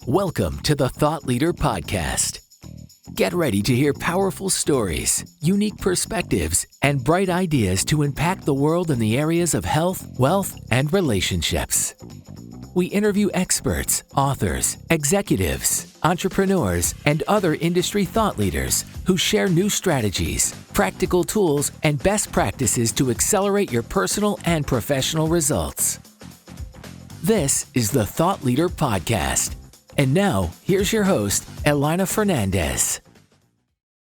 Welcome to the Thought Leader Podcast. Get ready to hear powerful stories, unique perspectives, and bright ideas to impact the world in the areas of health, wealth, and relationships. We interview experts, authors, executives, entrepreneurs, and other industry thought leaders who share new strategies, practical tools, and best practices to accelerate your personal and professional results. This is the Thought Leader Podcast. And now, here's your host, Elena Fernandez.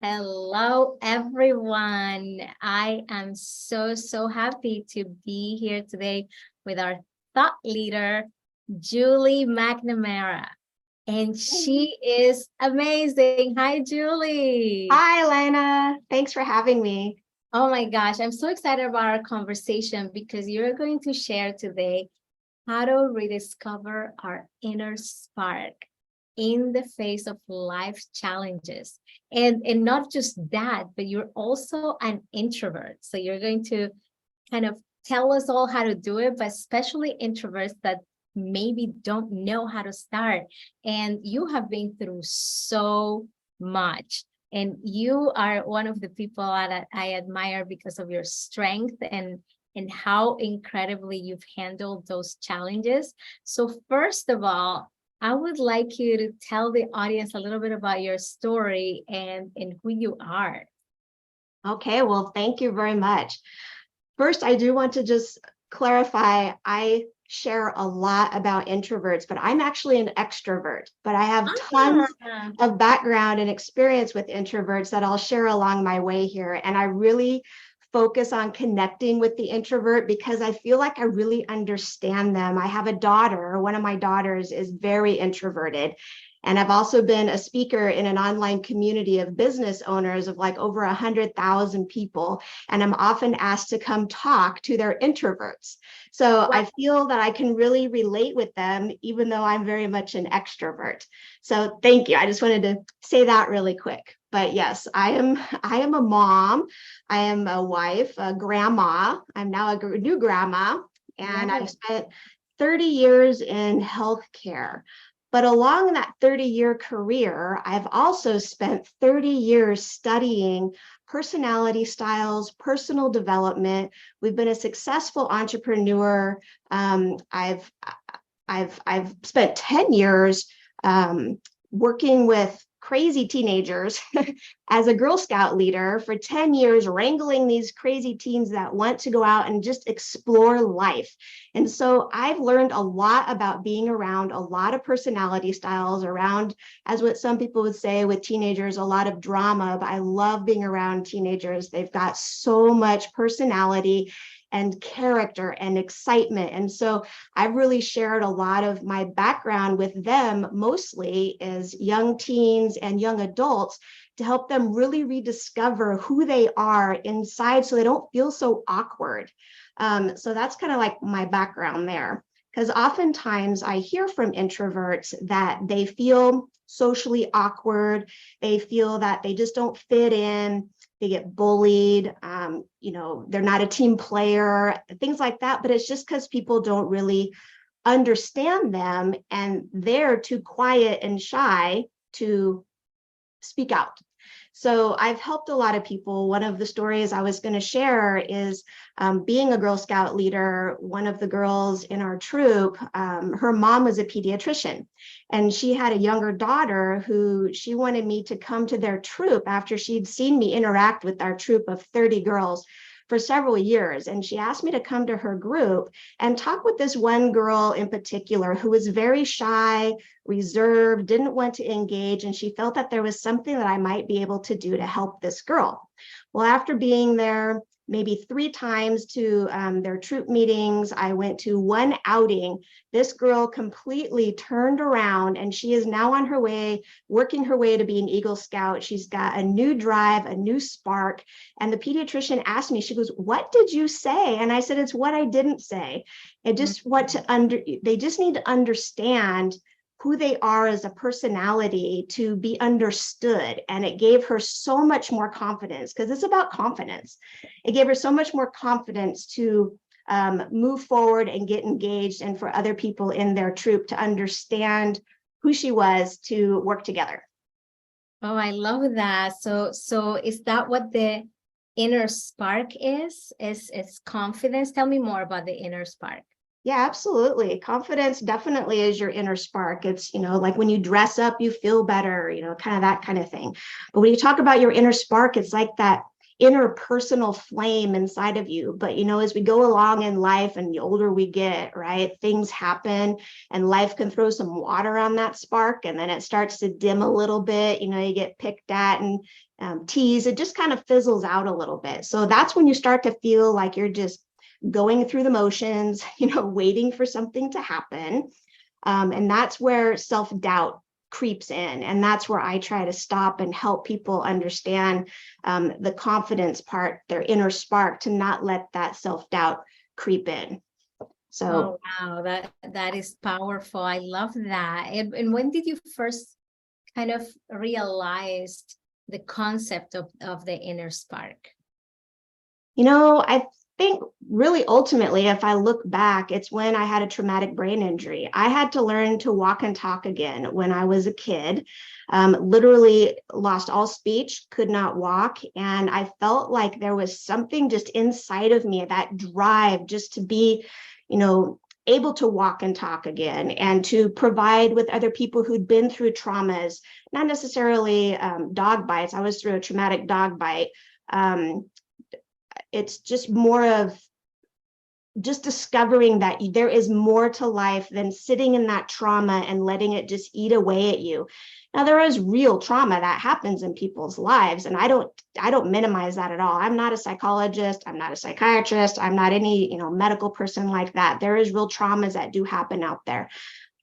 Hello, everyone. I am so happy to be here today with our thought leader, Julie McNamara. And she is amazing. Hi, Julie. Hi, Elena. Thanks for having me. Oh my gosh, I'm so excited about our conversation because you're going to share today how to rediscover our inner spark in the face of life's challenges. And not just that, but you're also an introvert. So you're going to kind of tell us all how to do it, but especially introverts that maybe don't know how to start. And you have been through so much. And you are one of the people that I admire because of your strength and how incredibly you've handled those challenges. So first of all, I would like you to tell the audience a little bit about your story and who you are. Okay, well, thank you very much. First, I do want to just clarify, I share a lot about introverts, but I'm actually an extrovert, but I have tons of background and experience with introverts that I'll share along my way here. And I really focus on connecting with the introvert because I feel like I really understand them. I have a daughter, one of my daughters is very introverted. And I've also been a speaker in an online community of business owners of like over 100,000 people. And I'm often asked to come talk to their introverts. So I feel that I can really relate with them, even though I'm very much an extrovert. So thank you. I just wanted to say that really quick. But yes, I am a mom. I am a wife, a grandma. I'm now a new grandma, and I've spent 30 years in healthcare. But along that 30-year career, I've also spent 30 years studying personality styles, personal development. We've been a successful entrepreneur. I've spent 10 years working with crazy teenagers as a Girl Scout leader for 10 years, wrangling these crazy teens that want to go out and just explore life. And so I've learned a lot about being around a lot of personality styles, around, as what some people would say with teenagers, a lot of drama, but I love being around teenagers. They've got so much personality and character and excitement. And so I've really shared a lot of my background with them, mostly as young teens and young adults, to help them really rediscover who they are inside so they don't feel so awkward. So that's kind of like my background there. Because oftentimes I hear from introverts that they feel socially awkward. They feel that they just don't fit in. They get bullied, they're not a team player, things like that. But it's just because people don't really understand them and they're too quiet and shy to speak out. So I've helped a lot of people. One of the stories I was going to share is being a Girl Scout leader. One of the girls in our troop, her mom was a pediatrician, and she had a younger daughter who she wanted me to come to their troop after she'd seen me interact with our troop of 30 girls for several years. And she asked me to come to her group and talk with this one girl in particular who was very shy, reserved, didn't want to engage. And she felt that there was something that I might be able to do to help this girl. Well, after being there maybe 3 times to their troop meetings, I went to one outing. This girl completely turned around and she is now on her way, working her way to be an Eagle Scout. She's got a new drive, a new spark. And the pediatrician asked me, she goes, "What did you say?" And I said, "It's what I didn't say. I just want to they just need to understand who they are as a personality to be understood." And it gave her so much more confidence, because it's about confidence. It gave her so much more confidence to move forward and get engaged, and for other people in their troop to understand who she was to work together. Oh, I love that. So is that what the inner spark is? Is confidence? Tell me more about the inner spark. Yeah, absolutely. Confidence definitely is your inner spark. It's, like when you dress up, you feel better, kind of that kind of thing. But when you talk about your inner spark, it's like that inner personal flame inside of you. But, as we go along in life and the older we get, right, things happen and life can throw some water on that spark, and then it starts to dim a little bit, you get picked at and teased. It just kind of fizzles out a little bit. So that's when you start to feel like you're just going through the motions, waiting for something to happen. And that's where self-doubt creeps in. And that's where I try to stop and help people understand the confidence part, their inner spark, to not let that self-doubt creep in. So, oh, wow, that is powerful. I love that. And when did you first kind of realize the concept of the inner spark? I think really ultimately, if I look back, it's when I had a traumatic brain injury. I had to learn to walk and talk again when I was a kid. Literally lost all speech, could not walk. And I felt like there was something just inside of me, that drive just to be, able to walk and talk again, and to provide with other people who'd been through traumas, not necessarily dog bites. I was through a traumatic dog bite. It's just more of just discovering that there is more to life than sitting in that trauma and letting it just eat away at you. Now, there is real trauma that happens in people's lives, and I don't minimize that at all. I'm not a psychologist, I'm not a psychiatrist, I'm not any, medical person like that. There is real traumas that do happen out there.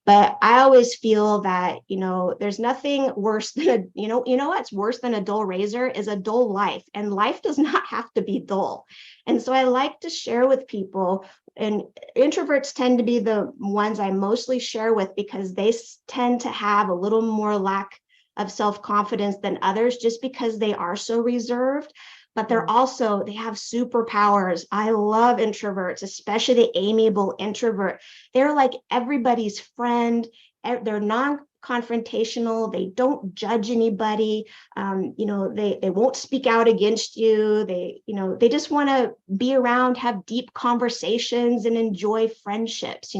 But I always feel that, there's nothing worse than, what's worse than a dull razor is a dull life, and life does not have to be dull. And so I like to share with people, and introverts tend to be the ones I mostly share with, because they tend to have a little more lack of self-confidence than others, just because they are so reserved. But they have superpowers. I love introverts, especially the amiable introvert. They're like everybody's friend. They're non-confrontational. They don't judge anybody. They won't speak out against you. They just want to be around, have deep conversations, and enjoy friendships.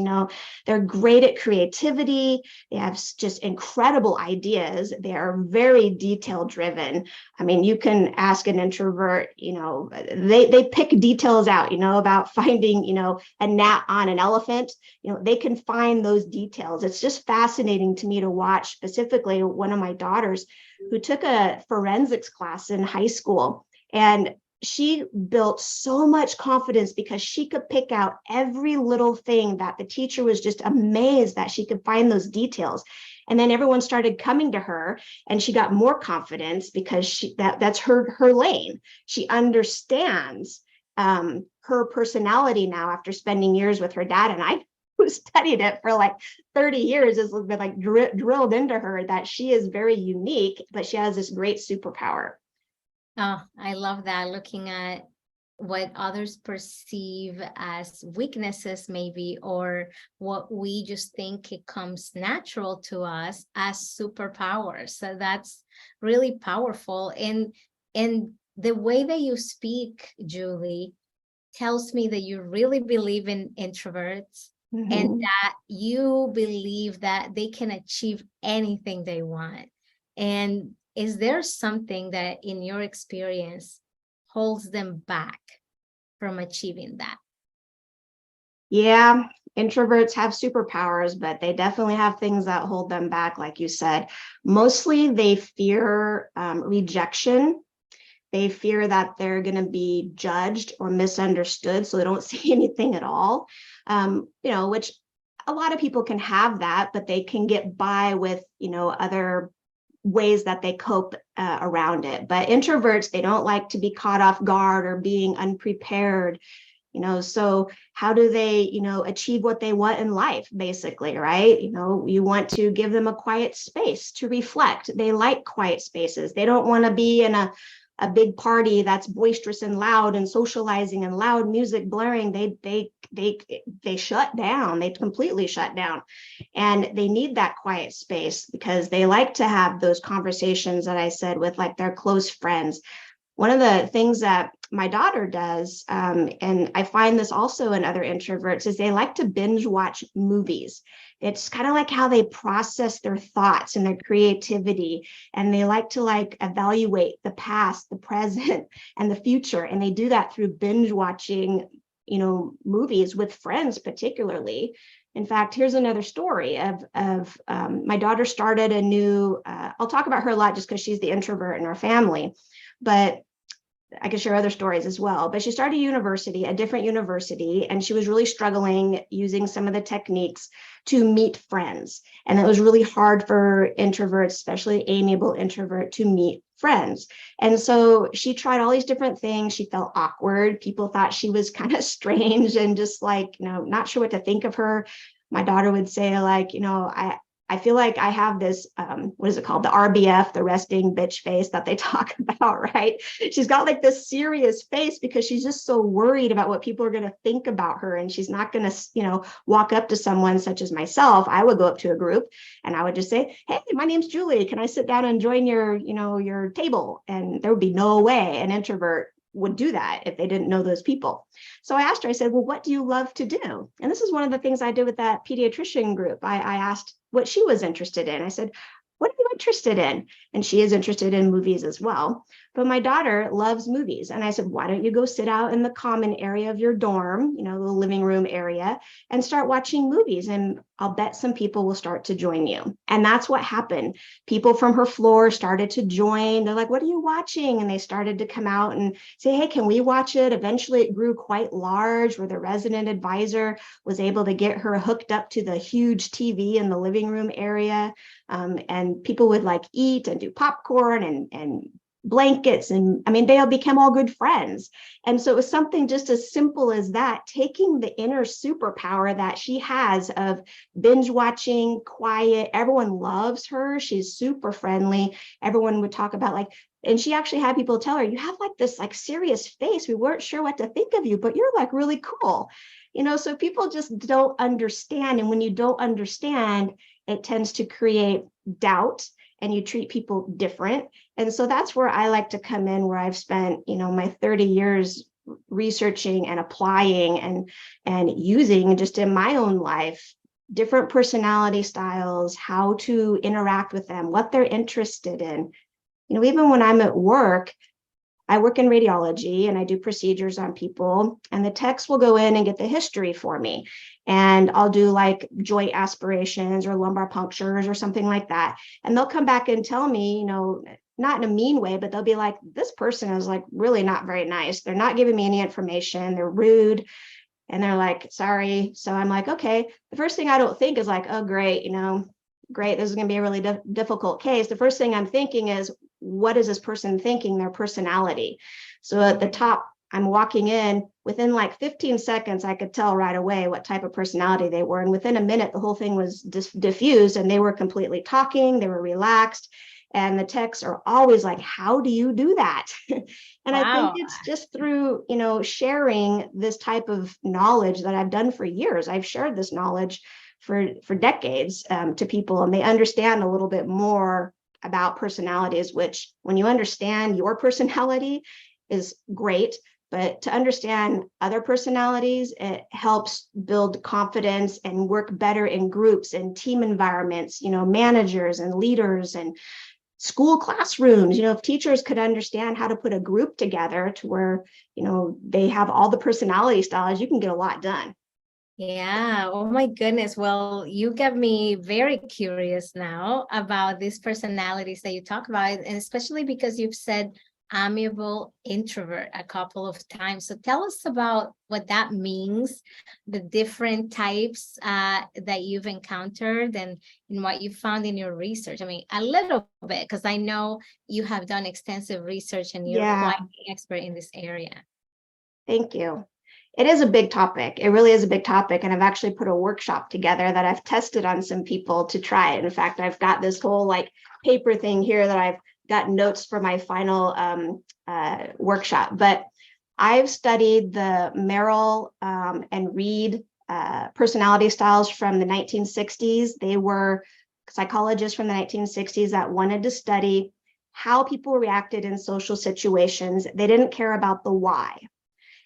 They're great at creativity. They have just incredible ideas. They are very detail driven. I mean, you can ask an introvert, they pick details out, about finding, a gnat on an elephant. They can find those details. It's just fascinating to me to watch. Specifically, one of my daughters who took a forensics class in high school, and she built so much confidence because she could pick out every little thing that the teacher was just amazed that she could find those details. And then everyone started coming to her, and she got more confidence because that's her lane. She understands her personality now, after spending years with her dad. And I, who studied it for like 30 years, has been like drilled into her that she is very unique, but she has this great superpower. Oh, I love that. Looking at what others perceive as weaknesses, maybe, or what we just think it comes natural to us as superpowers. So that's really powerful. And the way that you speak, Julie, tells me that you really believe in introverts, Mm-hmm. and that you believe that they can achieve anything they want. And is there something that in your experience holds them back from achieving that? Yeah, introverts have superpowers, but they definitely have things that hold them back, like you said. Mostly they fear rejection. They fear that they're going to be judged or misunderstood, so they don't see anything at all. Which a lot of people can have that, but they can get by with, other ways that they cope around it. But introverts, they don't like to be caught off guard or being unprepared. So how do they, achieve what they want in life, basically, right? You want to give them a quiet space to reflect. They like quiet spaces. They don't want to be in a a big party that's boisterous and loud and socializing and loud music blaring, they shut down. They completely shut down. And they need that quiet space because they like to have those conversations that I said with like their close friends. One of the things that my daughter does, and I find this also in other introverts, is they like to binge watch movies. It's kind of like how they process their thoughts and their creativity, and they like to like evaluate the past, the present, and the future. And they do that through binge watching, movies with friends, particularly. In fact, here's another story of my daughter started a new, I'll talk about her a lot just because she's the introvert in our family, but I could share other stories as well. But she started a different university, and she was really struggling using some of the techniques to meet friends. And it was really hard for introverts, especially amiable introvert, to meet friends. And so she tried all these different things. She felt awkward. People thought she was kind of strange and just like, not sure what to think of her. My daughter would say like, I feel like I have this, what is it called? The RBF, the resting bitch face that they talk about, right? She's got like this serious face because she's just so worried about what people are going to think about her. And she's not going to, walk up to someone such as myself. I would go up to a group and I would just say, hey, my name's Julie. Can I sit down and join your table? And there would be no way an introvert would do that if they didn't know those people. So I asked her, I said, well, what do you love to do? And this is one of the things I did with that pediatrician group. I asked what she was interested in. I said, what are you interested in? And she is interested in movies as well. But my daughter loves movies. And I said, why don't you go sit out in the common area of your dorm, the living room area, and start watching movies? And I'll bet some people will start to join you. And that's what happened. People from her floor started to join. They're like, what are you watching? And they started to come out and say, hey, can we watch it? Eventually it grew quite large, where the resident advisor was able to get her hooked up to the huge TV in the living room area. And people would like eat and do popcorn and blankets. And I mean, they all became all good friends. And so it was something just as simple as that, taking the inner superpower that she has of binge watching, quiet. Everyone loves her. She's super friendly. Everyone would talk about like, and she actually had people tell her, you have like this like serious face. We weren't sure what to think of you, but you're like really cool. So people just don't understand. And when you don't understand, it tends to create doubt and you treat people different. And so that's where I like to come in, where I've spent, my 30 years researching and applying and using just in my own life, different personality styles, how to interact with them, what they're interested in. Even when I'm at work, I work in radiology and I do procedures on people, and the techs will go in and get the history for me. And I'll do like joint aspirations or lumbar punctures or something like that. And they'll come back and tell me, not in a mean way, but they'll be like, this person is like really not very nice. They're not giving me any information. They're rude. And they're like, sorry. So I'm like, okay. The first thing I don't think is like, oh, great, great, this is going to be a really difficult case. The first thing I'm thinking is, what is this person thinking, their personality? So at the top, I'm walking in, within like 15 seconds, I could tell right away what type of personality they were. And within a minute, the whole thing was diffused and they were completely talking, they were relaxed. And the texts are always like, how do you do that? And wow. I think it's just through, sharing this type of knowledge that I've done for years. I've shared this knowledge for decades to people, and they understand a little bit more about personalities, which when you understand your personality is great, but to understand other personalities, it helps build confidence and work better in groups and team environments, managers and leaders and school classrooms. If teachers could understand how to put a group together to where, they have all the personality styles, you can get a lot done. Yeah. Oh my goodness. Well, you got me very curious now about these personalities that you talk about, and especially because you've said amiable introvert a couple of times. So tell us about what that means, the different types that you've encountered and what you found in your research. I mean, a little bit, because I know you have done extensive research and you're quite an expert in this area. Thank you. It is a big topic. It really is a big topic. And I've actually put a workshop together that I've tested on some people to try it. In fact, I've got this whole like paper thing here that I've got notes for my final workshop, but I've studied the Merrill and Reed personality styles from the 1960s. They were psychologists from the 1960s that wanted to study how people reacted in social situations. They didn't care about the why.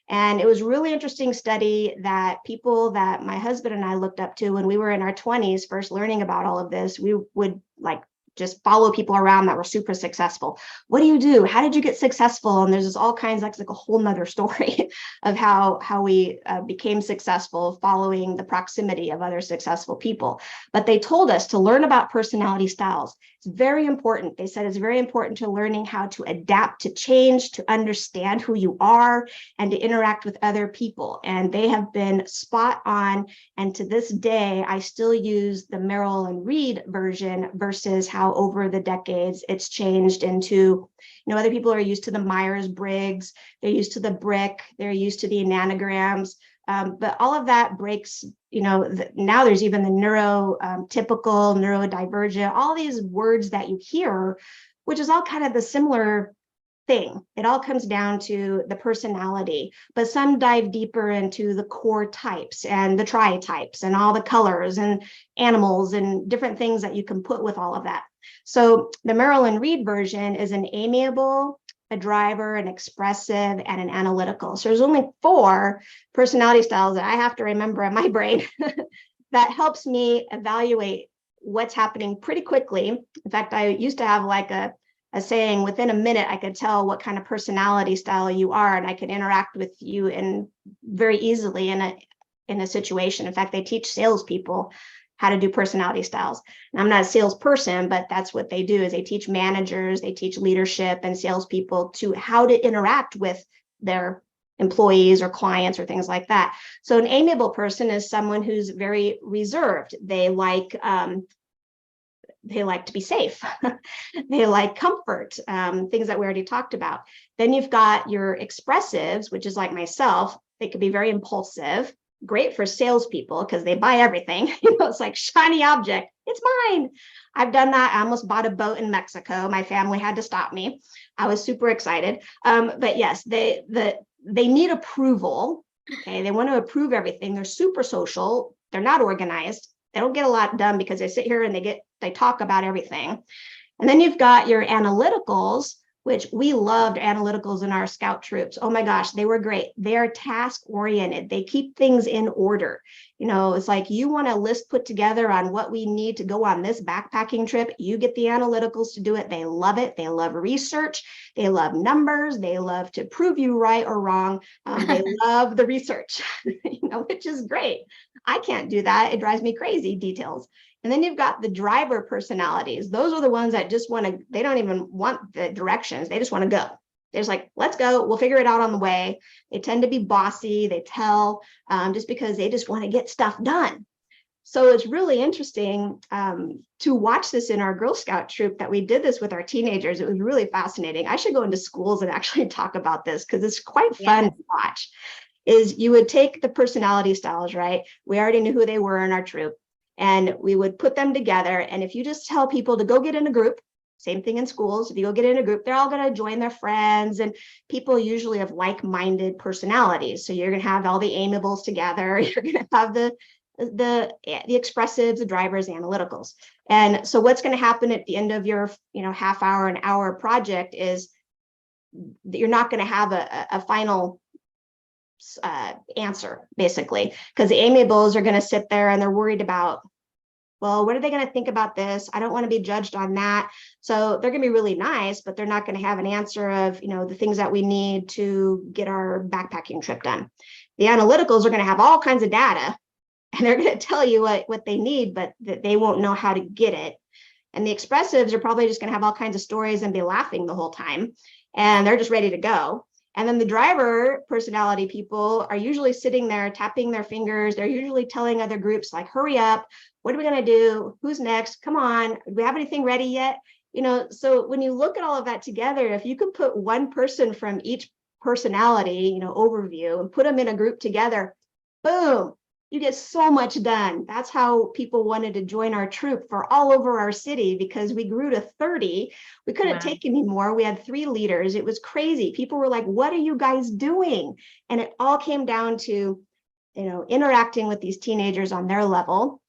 And it was a really interesting study that people that my husband and I looked up to when we were in our 20s, first learning about all of this, we would like just follow people around that were super successful. What do you do? How did you get successful? And there's just all kinds, like a whole nother story of how we became successful following the proximity of other successful people. But they told us to learn about personality styles. It's very important. They said it's very important to learning how to adapt to change, to understand who you are, and to interact with other people. And they have been spot on. And to this day, I still use the Merrill and Reed version versus how over the decades it's changed into, other people are used to the Myers-Briggs, they're used to the brick, they're used to the enneagrams. But all of that breaks, now there's even the neurotypical, neurodivergent, all these words that you hear, which is all kind of the similar thing. It all comes down to the personality, but some dive deeper into the core types and the tri-types and all the colors and animals and different things that you can put with all of that. So the Merrill and Reed version is an amiable, a driver, an expressive, and an analytical. So there's only 4 personality styles that I have to remember in my brain that helps me evaluate what's happening pretty quickly. In fact, I used to have like a saying, within a minute, I could tell what kind of personality style you are, and I could interact with you in very easily in a situation. In fact, they teach salespeople how to do personality styles. And I'm not a salesperson, but that's what they do, is they teach managers, they teach leadership and salespeople to how to interact with their employees or clients or things like that. So an amiable person is someone who's very reserved. They like to be safe. They like comfort, things that we already talked about. Then you've got your expressives, which is like myself. They could be very impulsive, great for salespeople because they buy everything. It's like shiny object. It's mine. I've done that. I almost bought a boat in Mexico. My family had to stop me. I was super excited. But yes, they need approval. Okay, they want to approve everything. They're super social. They're not organized. They don't get a lot done because they sit here and they talk about everything. And then you've got your analyticals, which we loved analyticals in our scout troops. Oh my gosh, they were great. They're task oriented. They keep things in order. It's like you want a list put together on what we need to go on this backpacking trip. You get the analyticals to do it. They love it. They love research. They love numbers. They love to prove you right or wrong. They love the research, which is great. I can't do that. It drives me crazy, details. And then you've got the driver personalities. Those are the ones that just they don't even want the directions. They just want to go. They're just like, let's go. We'll figure it out on the way. They tend to be bossy. They tell just because they just want to get stuff done. So it's really interesting to watch this in our Girl Scout troop that we did this with our teenagers. It was really fascinating. I should go into schools and actually talk about this because it's quite fun to watch. Is you would take the personality styles, right? We already knew who they were in our troop. And we would put them together. And if you just tell people to go get in a group, same thing in schools, if you go get in a group, they're all going to join their friends, and people usually have like-minded personalities. So you're going to have all the amiables together. You're going to have the expressives, the drivers, the analyticals. And so what's going to happen at the end of your half hour, an hour project is that you're not going to have a final answer, basically, because the amiables are going to sit there and they're worried about, well, what are they going to think about this? I don't want to be judged on that. So they're going to be really nice, but they're not going to have an answer of, the things that we need to get our backpacking trip done. The analyticals are going to have all kinds of data and they're going to tell you what they need, but they won't know how to get it. And the expressives are probably just going to have all kinds of stories and be laughing the whole time. And they're just ready to go. And then the driver personality people are usually sitting there tapping their fingers. They're usually telling other groups like, hurry up. What are we going to do? Who's next? Come on. Do we have anything ready yet? So when you look at all of that together, if you can put one person from each personality, overview and put them in a group together, boom, you get so much done. That's how people wanted to join our troop for all over our city, because we grew to 30. We couldn't Wow. take anymore. We had 3 leaders. It was crazy. People were like, what are you guys doing? And it all came down to, interacting with these teenagers on their level,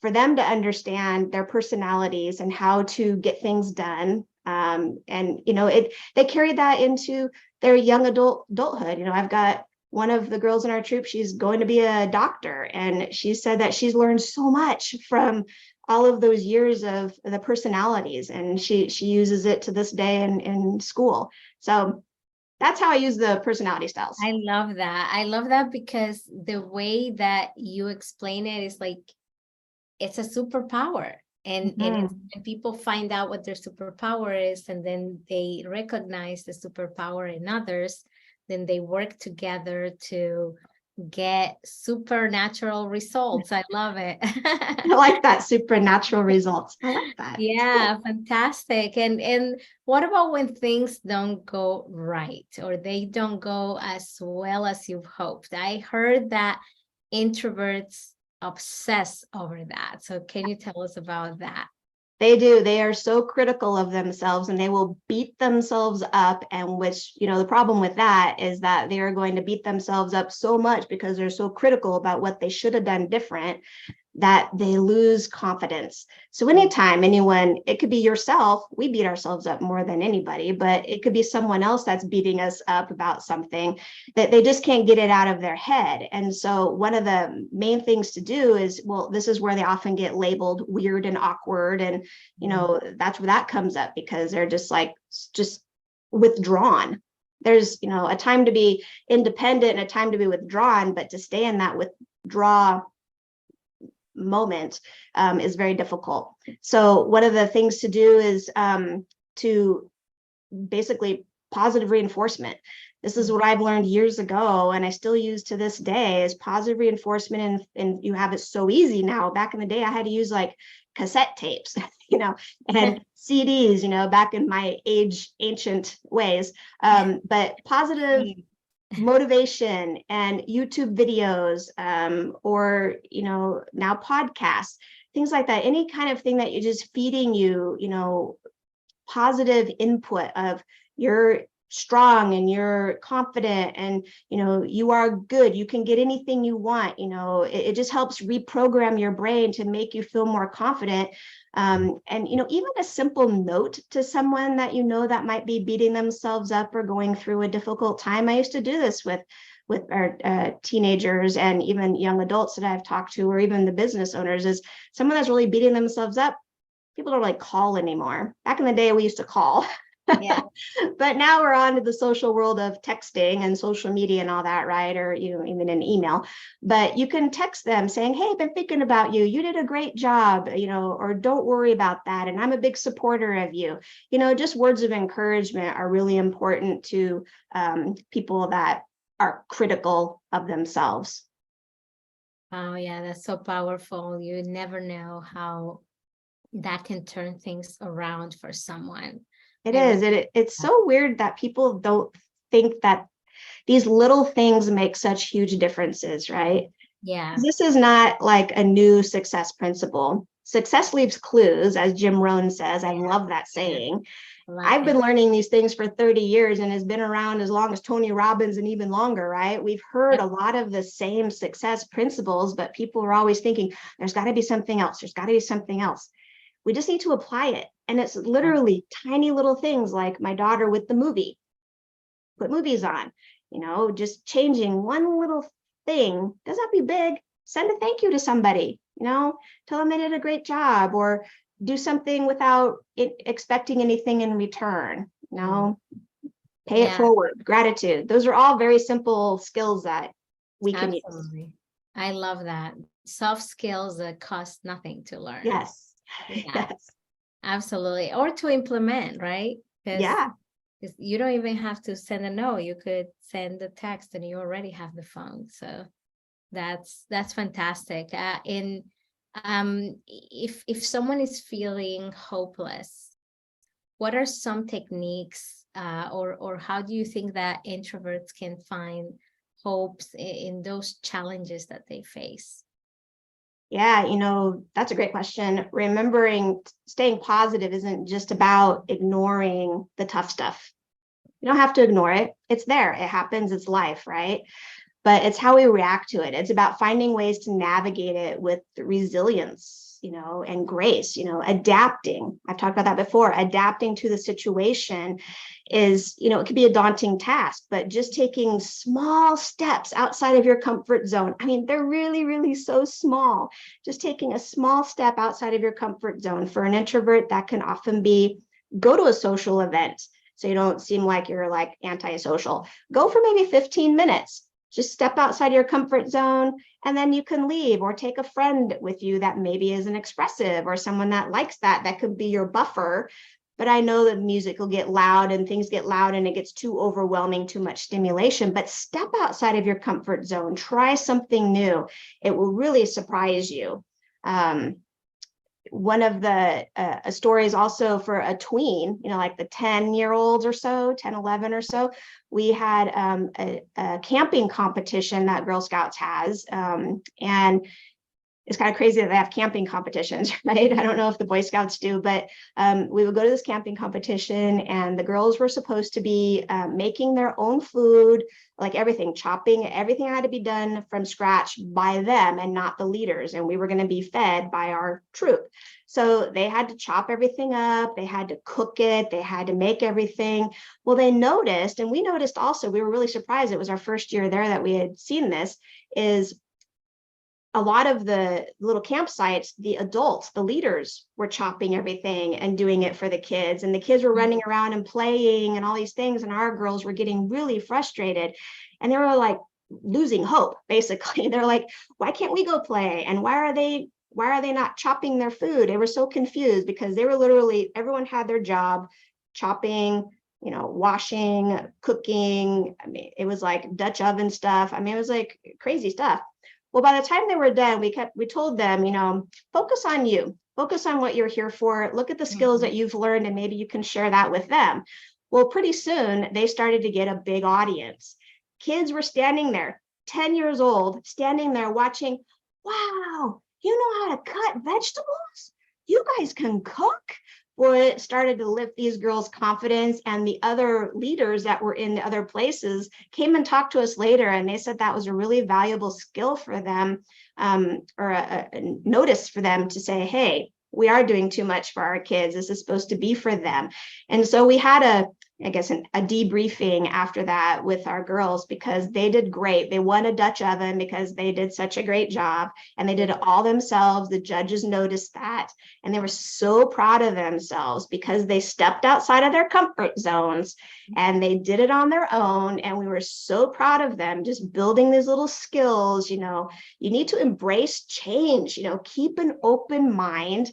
for them to understand their personalities and how to get things done. They carried that into their young adulthood. I've got one of the girls in our troop, she's going to be a doctor, and she said that she's learned so much from all of those years of the personalities, and she uses it to this day in school. So that's how I use the personality styles. I love that. I love that because the way that you explain it is like, it's a superpower. And when people find out what their superpower is, and then they recognize the superpower in others, then they work together to get supernatural results. I love it. I like that, supernatural results. I like that. Yeah, fantastic. And what about when things don't go right, or they don't go as well as you've hoped? I heard that introverts obsess over that. So can you tell us about that? They do. They are so critical of themselves, and they will beat themselves up. And the problem with that is that they are going to beat themselves up so much because they're so critical about what they should have done different, that they lose confidence. So anytime anyone, it could be yourself, we beat ourselves up more than anybody, but it could be someone else that's beating us up about something that they just can't get it out of their head. And so one of the main things to do is, this is where they often get labeled weird and awkward. And, that's where that comes up, because they're just withdrawn. There's, a time to be independent and a time to be withdrawn, but to stay in that withdraw moment is very difficult. So one of the things to do is to basically positive reinforcement. This is what I've learned years ago, and I still use to this day, is positive reinforcement. And you have it so easy now. Back in the day, I had to use like cassette tapes, and CDs, back in my ancient ways. But positive motivation and YouTube videos, or now podcasts, things like that, any kind of thing that you're just feeding you, positive input of you're strong and you're confident and you are good, you can get anything you want. It just helps reprogram your brain to make you feel more confident. And even a simple note to someone that that might be beating themselves up or going through a difficult time. I used to do this with our teenagers and even young adults that I've talked to, or even the business owners, is someone that's really beating themselves up. People don't like call anymore. Back in the day, we used to call. Yeah. But now we're on to the social world of texting and social media and all that, right? Or even an email. But you can text them saying, hey, I've been thinking about you. You did a great job, or don't worry about that. And I'm a big supporter of you. Just words of encouragement are really important to people that are critical of themselves. Oh, yeah, that's so powerful. You never know how that can turn things around for someone. It is. It's so weird that people don't think that these little things make such huge differences, right? Yeah. This is not like a new success principle. Success leaves clues, as Jim Rohn says. I love that saying. I've been learning these things for 30 years and has been around as long as Tony Robbins and even longer, right? We've heard a lot of the same success principles, but people are always thinking, there's got to be something else. There's got to be something else. We just need to apply it. And it's literally tiny little things like my daughter with the movie. Put movies on, just changing one little thing. Doesn't have to be big. Send a thank you to somebody, tell them they did a great job, or do something without expecting anything in return, pay it forward, gratitude. Those are all very simple skills that we can use. I love that. Soft skills that cost nothing to learn. Yes. Yeah, yes. Absolutely. Or to implement, right? Yeah. You don't even have to send a note. You could send a text and you already have the phone. So that's fantastic. If someone is feeling hopeless, what are some techniques or how do you think that introverts can find hopes in those challenges that they face? Yeah, that's a great question. Remembering staying positive isn't just about ignoring the tough stuff. You don't have to ignore it. It's there. It happens. It's life, right? But it's how we react to it. It's about finding ways to navigate it with resilience, and grace, adapting. I've talked about that before. Adapting to the situation is, it could be a daunting task, but just taking small steps outside of your comfort zone. I mean, they're really, really so small. Just taking a small step outside of your comfort zone. For an introvert, that can often be go to a social event so you don't seem like you're like antisocial. Go for maybe 15 minutes. Just step outside your comfort zone, and then you can leave, or take a friend with you that maybe isn't expressive, or someone that likes that could be your buffer. But I know that music will get loud and things get loud and it gets too overwhelming, too much stimulation. But step outside of your comfort zone, try something new. It will really surprise you. One of the stories also for a tween, like the 10-year-olds or so, 10, 11 or so, we had a camping competition that Girl Scouts has. And it's kind of crazy that they have camping competitions, right? I don't know if the Boy Scouts do, but we would go to this camping competition, and the girls were supposed to be making their own food, like everything, chopping, everything had to be done from scratch by them and not the leaders. And we were going to be fed by our troop. So they had to chop everything up. They had to cook it. They had to make everything. Well, they noticed, and we noticed also, we were really surprised. It was our first year there that we had seen this, is a lot of the little campsites, the adults, the leaders were chopping everything and doing it for the kids. And the kids were running around and playing and all these things. And our girls were getting really frustrated. And they were like losing hope, basically. They're like, why can't we go play? And why are they not chopping their food? They were so confused because they were literally, everyone had their job, chopping, washing, cooking. I mean, it was like Dutch oven stuff. I mean, it was like crazy stuff. Well, by the time they were done, we told them, focus on you, focus on what you're here for. Look at the skills that you've learned, and maybe you can share that with them. Well, pretty soon they started to get a big audience. Kids were standing there, 10 years old, standing there watching. Wow, you know how to cut vegetables? You guys can cook? Well, it started to lift these girls' confidence, and the other leaders that were in the other places came and talked to us later, and they said that was a really valuable skill for them, or a notice for them to say, hey, we are doing too much for our kids. This is supposed to be for them. And so we had a debriefing after that with our girls, because they did great. They won a Dutch oven because they did such a great job, and they did it all themselves. The judges noticed that, and they were so proud of themselves because they stepped outside of their comfort zones and they did it on their own. And we were so proud of them, just building these little skills. You need to embrace change, keep an open mind,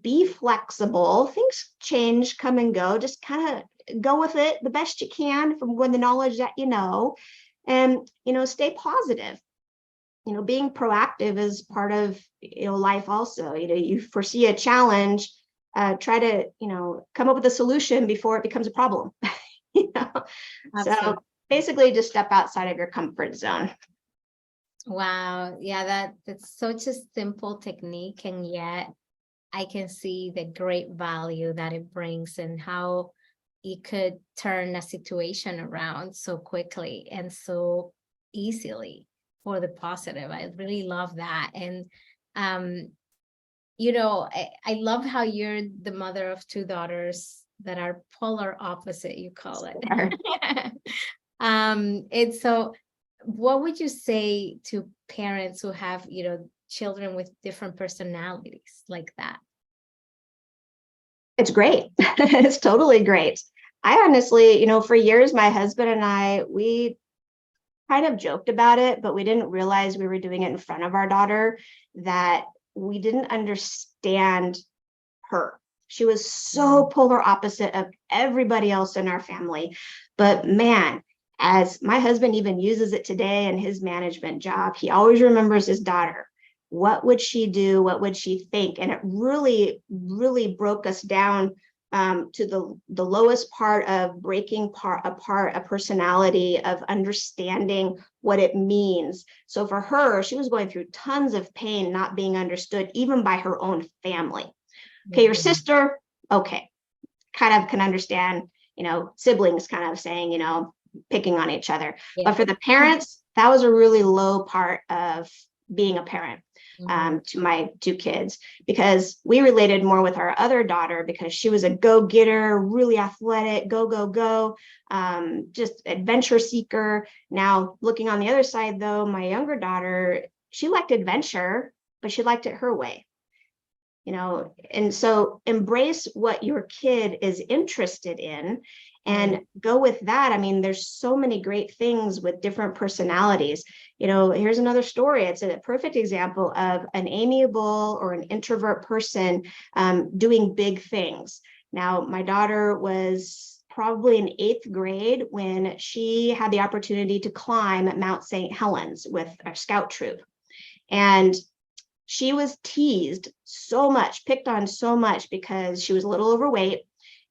be flexible. Things change, come and go. Just kind of go with it the best you can from the knowledge that and stay positive. Being proactive is part of life also. You foresee a challenge, try to come up with a solution before it becomes a problem. So basically just step outside of your comfort zone. Wow, yeah, that's such a simple technique, and yet I can see the great value that it brings and how it could turn a situation around so quickly and so easily for the positive. I really love that. And, I love how you're the mother of two daughters that are polar opposite, you call it. And so what would you say to parents who have, children with different personalities like that? It's great. It's totally great. I honestly, for years, my husband and I, we kind of joked about it, but we didn't realize we were doing it in front of our daughter, that we didn't understand her. She was so polar opposite of everybody else in our family. But man, as my husband even uses it today in his management job, he always remembers his daughter. What would she do? What would she think? And it really, really broke us down to the lowest part of breaking apart a personality, of understanding what it means. So for her, she was going through tons of pain, not being understood, even by her own family. Okay, your sister, okay, kind of can understand, siblings kind of saying, picking on each other. Yeah. But for the parents, that was a really low part of being a parent. To my two kids, because we related more with our other daughter because she was a go-getter, really athletic, go, just adventure seeker. Now, looking on the other side, though, my younger daughter, she liked adventure, but she liked it her way. And so embrace what your kid is interested in and go with that. I mean, there's so many great things with different personalities. Here's another story. It's a perfect example of an amiable or an introvert person doing big things. Now, my daughter was probably in 8th grade when she had the opportunity to climb Mount St. Helens with our scout troop. And she was teased so much, picked on so much because she was a little overweight.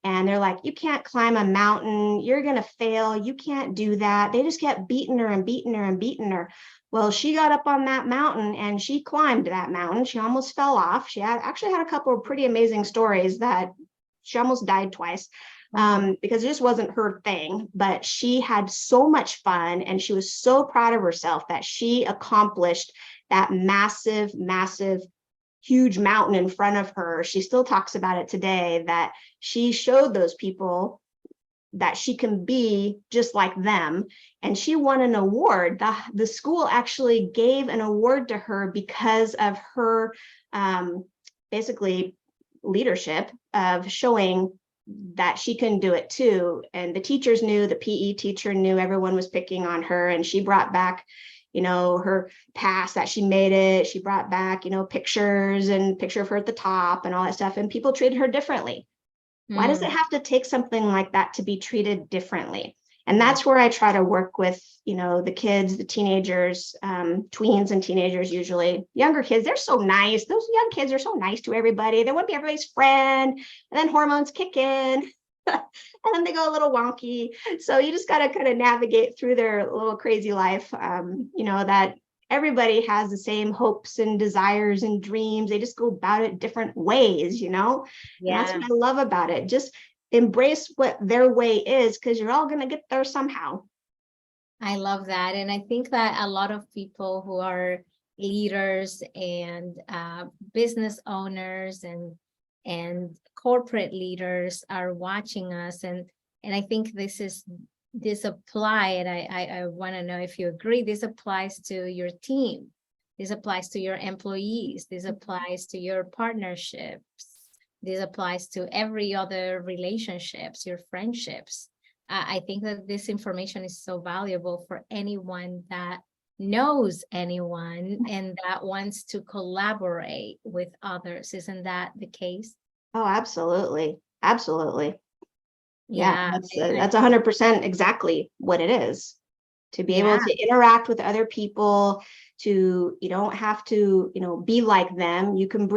And they're like, you can't climb a mountain. You're going to fail. You can't do that. They just kept beating her and beating her and beating her. Well, she got up on that mountain and she climbed that mountain. She almost fell off. She actually had a couple of pretty amazing stories that she almost died twice because it just wasn't her thing. But she had so much fun and she was so proud of herself that she accomplished that massive, huge mountain in front of her. She still talks about it today, that she showed those people that she can be just like them. And she won an award. The school actually gave an award to her because of her basically leadership of showing that she can do it too. And the teachers knew, the PE teacher knew, everyone was picking on her, and she brought back her pass that she made it. She brought back, pictures and picture of her at the top and all that stuff. And people treated her differently. Why does it have to take something like that to be treated differently? And that's where I try to work with, the kids, the teenagers, tweens and teenagers, usually younger kids. They're so nice. Those young kids are so nice to everybody. They want to be everybody's friend. And then hormones kick in. And then they go a little wonky. So you just got to kind of navigate through their little crazy life, that everybody has the same hopes and desires and dreams. They just go about it different ways, And that's what I love about it. Just embrace what their way is, because you're all going to get there somehow. I love that. And I think that a lot of people who are leaders and business owners and corporate leaders are watching us, and I think this apply, and I want to know if you agree, this applies to your team, this applies to your employees, this applies to your partnerships, this applies to every other relationships, your friendships. I think that this information is so valuable for anyone that knows anyone and that wants to collaborate with others. Isn't that the case? Oh, absolutely. Absolutely. Yeah, that's 100% exactly what it is. To be able to interact with other people, you don't have to, be like them. You can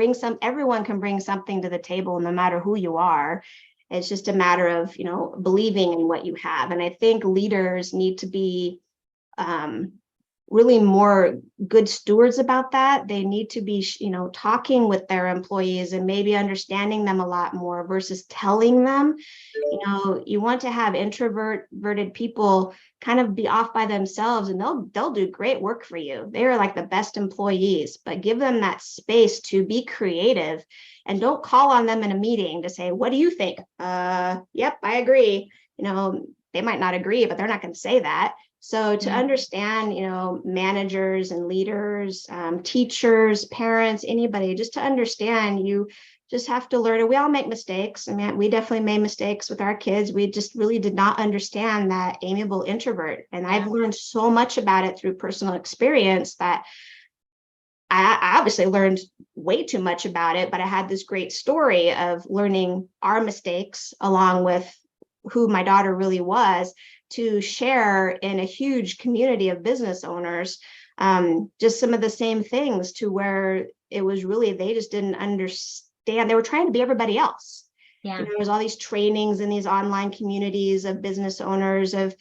everyone can bring something to the table, no matter who you are. It's just a matter of, believing in what you have. And I think leaders need to be really more good stewards about that. They need to be, talking with their employees and maybe understanding them a lot more versus telling them. You want to have introverted people kind of be off by themselves, and they'll do great work for you. They are like the best employees, but give them that space to be creative, and don't call on them in a meeting to say, what do you think? Yep, I agree. They might not agree, but they're not going to say that. So to understand, managers and leaders, teachers, parents, anybody, just to understand, you just have to learn. And we all make mistakes. I mean, we definitely made mistakes with our kids. We just really did not understand that amiable introvert. And I've learned so much about it through personal experience that I obviously learned way too much about it, but I had this great story of learning our mistakes along with who my daughter really was, to share in a huge community of business owners, just some of the same things, to where it was really, they just didn't understand. They were trying to be everybody else. Yeah. There's all these trainings in these online communities of business owners of,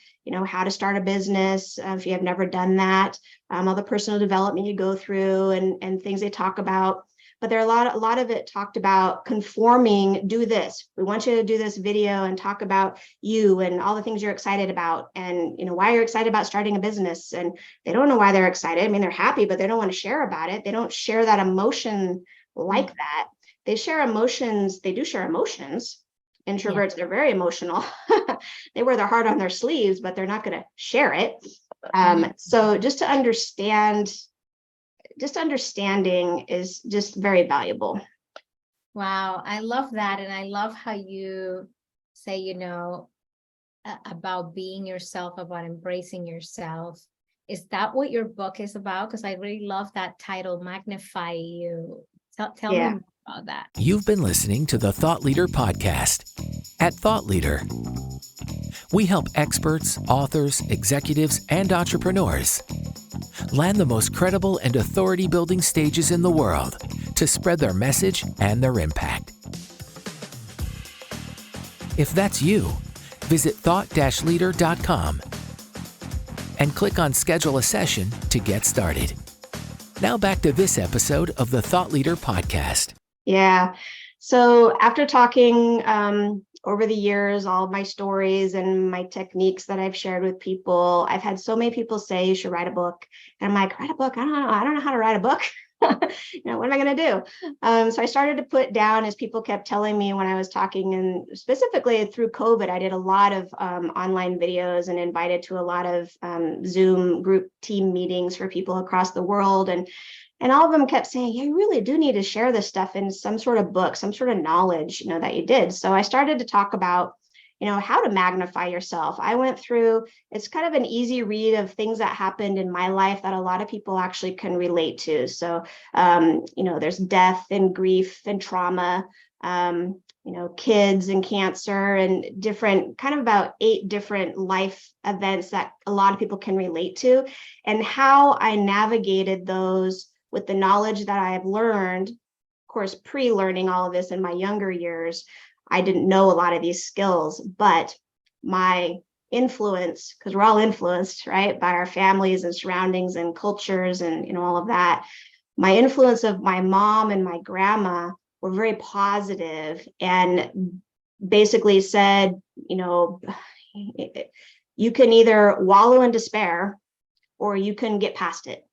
how to start a business. If you have never done that, all the personal development you go through and things they talk about. But there are a lot of it talked about conforming, do this. We want you to do this video and talk about you and all the things you're excited about and, why you're excited about starting a business. And they don't know why they're excited. I mean, they're happy, but they don't want to share about it. They don't share that emotion like that. They share emotions. They do share emotions. Introverts, they're very emotional. They wear their heart on their sleeves, but they're not going to share it. So just understanding is just very valuable. Wow, I love that. And I love how you say, about being yourself, about embracing yourself. Is that what your book is about? Because I really love that title, Magnify You. Tell me more about that. You've been listening to the Thought Leader Podcast. At Thought Leader, we help experts, authors, executives, and entrepreneurs land the most credible and authority-building stages in the world to spread their message and their impact. If that's you, visit thought-leader.com and click on Schedule a Session to get started. Now back to this episode of the Thought Leader Podcast. Yeah. So after talking over the years, all of my stories and my techniques that I've shared with people, I've had so many people say you should write a book. And I'm like, write a book? I don't know how to write a book. What am I going to do? So I started to put down, as people kept telling me when I was talking, and specifically through COVID, I did a lot of online videos and invited to a lot of Zoom group team meetings for people across the world. And all of them kept saying, yeah, you really do need to share this stuff in some sort of book, some sort of knowledge, that you did. So I started to talk about, how to magnify yourself. I went through, it's kind of an easy read of things that happened in my life that a lot of people actually can relate to. So, there's death and grief and trauma, kids and cancer and different, kind of about 8 different life events that a lot of people can relate to, and how I navigated those with the knowledge that I have learned. Of course, pre-learning all of this in my younger years, I didn't know a lot of these skills, but my influence, because we're all influenced, right, by our families and surroundings and cultures and all of that. My influence of my mom and my grandma were very positive and basically said, you can either wallow in despair or you can get past it.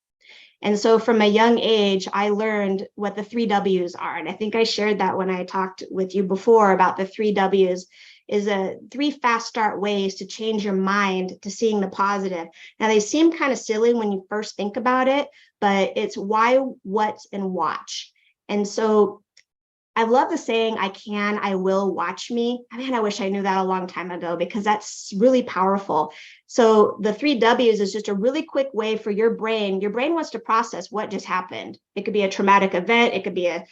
And so from a young age, I learned what the 3 W's are. And I think I shared that when I talked with you before about the 3 W's is 3 fast start ways to change your mind to seeing the positive. Now, they seem kind of silly when you first think about it, but it's why, what, and watch. And so I love the saying, I will, watch me. I mean, I wish I knew that a long time ago, because that's really powerful. So the 3 W's is just a really quick way for your brain. Your brain wants to process what just happened. It could be a traumatic event. It could be a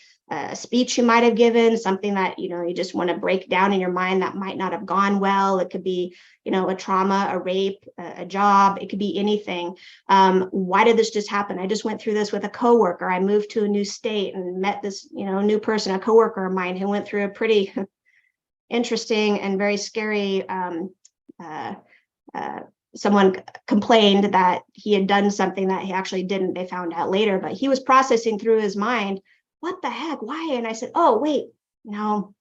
speech you might have given, something that, you just want to break down in your mind that might not have gone well. It could be, a trauma, a rape, a job. It could be anything. Why did this just happen? I just went through this with a coworker. I moved to a new state and met this, new person, a coworker of mine who went through a pretty interesting and very scary, someone complained that he had done something that he actually didn't. They found out later, but he was processing through his mind, what the heck, why? And I said, oh, wait, no,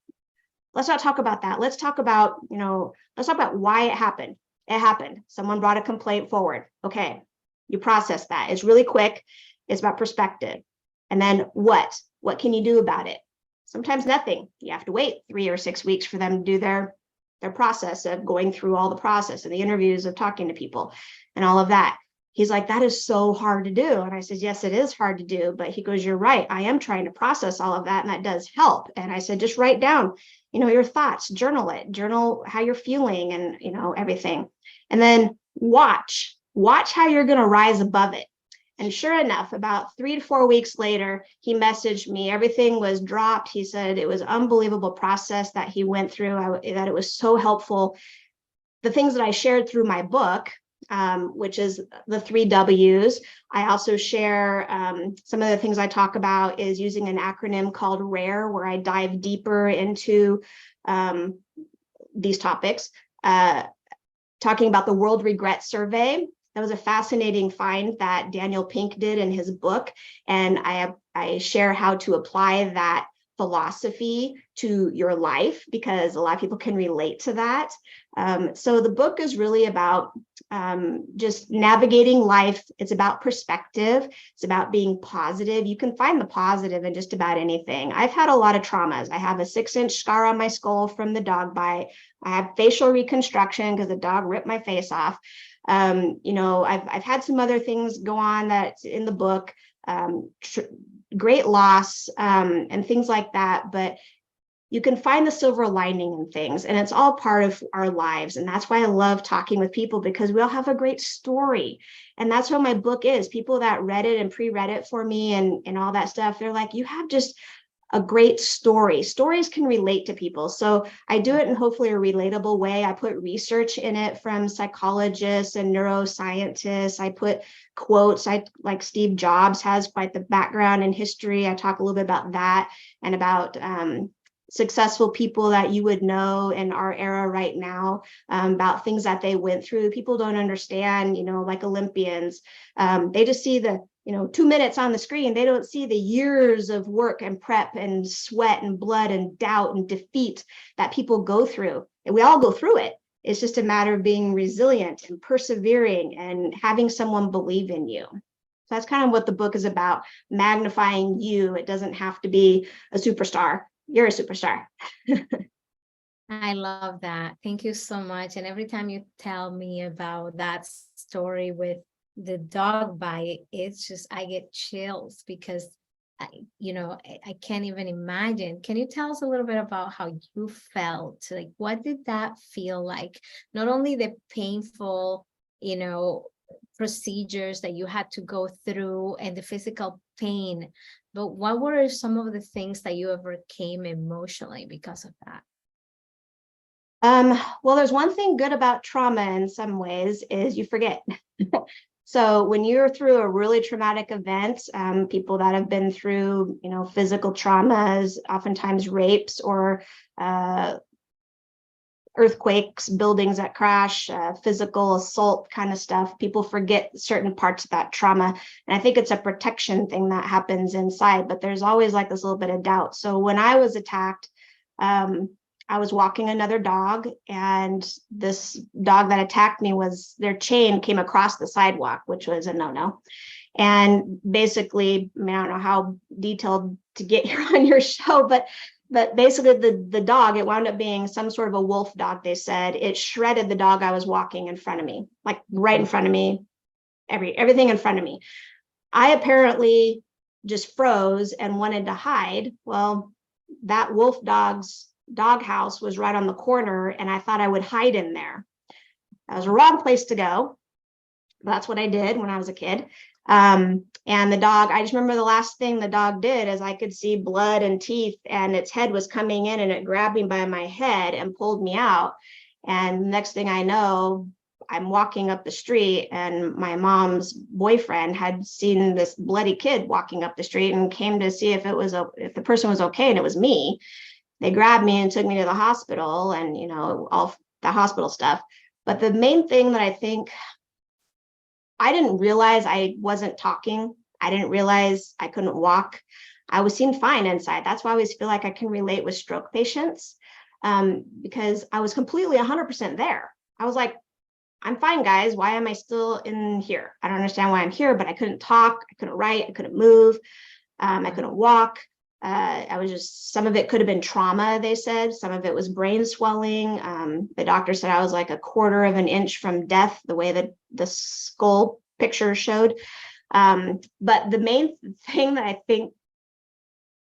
let's not talk about that. Let's talk about, why it happened. It happened. Someone brought a complaint forward. Okay, you process that. It's really quick. It's about perspective. And then what can you do about it? Sometimes nothing. You have to wait 3 or 6 weeks for them to do their process of going through all the process and the interviews of talking to people and all of that. He's like, that is so hard to do. And I said, yes, it is hard to do. But he goes, you're right. I am trying to process all of that. And that does help. And I said, just write down, your thoughts, journal how you're feeling and, everything. And then watch how you're going to rise above it. And sure enough, about 3 to 4 weeks later, he messaged me. Everything was dropped. He said it was an unbelievable process that he went through, that it was so helpful. The things that I shared through my book, which is the 3 W's. I also share some of the things I talk about is using an acronym called RARE, where I dive deeper into these topics. Talking about the World Regret Survey. That was a fascinating find that Daniel Pink did in his book. And I share how to apply that philosophy to your life, because a lot of people can relate to that. So the book is really about just navigating life. It's about perspective. It's about being positive. You can find the positive in just about anything. I've had a lot of traumas. I have a 6-inch scar on my skull from the dog bite. I have facial reconstruction because the dog ripped my face off. I've had some other things go on that's in the book, great loss, and things like that. But you can find the silver lining in things, and it's all part of our lives. And that's why I love talking with people, because we all have a great story. And that's what my book is. People that read it and pre-read it for me and all that stuff, they're like, you have just a great story. Stories can relate to people. So I do it in hopefully a relatable way. I put research in it from psychologists and neuroscientists. I put quotes. Like Steve Jobs has quite the background in history. I talk a little bit about that and about successful people that you would know in our era right now, about things that they went through. People don't understand, like Olympians. They just see the 2 minutes on the screen. They don't see the years of work and prep and sweat and blood and doubt and defeat that people go through. And we all go through it. It's just a matter of being resilient and persevering and having someone believe in you. So that's kind of what the book is about, magnifying you. It doesn't have to be a superstar. You're a superstar. I love that. Thank you so much. And every time you tell me about that story with the dog bite, it's just, I get chills, because I can't even imagine. Can you tell us a little bit about how you felt? Like, what did that feel like? Not only the painful, procedures that you had to go through and the physical pain, but what were some of the things that you overcame emotionally because of that? Well, there's one thing good about trauma in some ways is you forget. So when you're through a really traumatic event, people that have been through, physical traumas, oftentimes rapes or earthquakes, buildings that crash, physical assault kind of stuff, people forget certain parts of that trauma. And I think it's a protection thing that happens inside, but there's always like this little bit of doubt. So when I was attacked, I was walking another dog, and this dog that attacked me their chain came across the sidewalk, which was a no-no. And basically, I don't know how detailed to get here on your show, but basically the dog, it wound up being some sort of a wolf dog, they said. It shredded the dog I was walking in front of me, like right in front of me, everything in front of me. I apparently just froze and wanted to hide. Well, that wolf dog's doghouse was right on the corner, and I thought I would hide in there. That was a wrong place to go. That's what I did when I was a kid. And the dog, I just remember the last thing the dog did is I could see blood and teeth, and its head was coming in, and it grabbed me by my head and pulled me out. And next thing I know, I'm walking up the street, and my mom's boyfriend had seen this bloody kid walking up the street and came to see if the person was okay, and it was me. They grabbed me and took me to the hospital, and all the hospital stuff. But the main thing that I think, I didn't realize I wasn't talking. I didn't realize I couldn't walk. I was seemed fine inside. That's why I always feel like I can relate with stroke patients, because I was completely 100% there. I was like, I'm fine, guys. Why am I still in here? I don't understand why I'm here, but I couldn't talk. I couldn't write. I couldn't move. I couldn't walk. I was just, some of it could have been trauma, they said. Some of it was brain swelling. The doctor said I was like 1/4 of an inch from death, the way that the skull picture showed. But the main thing that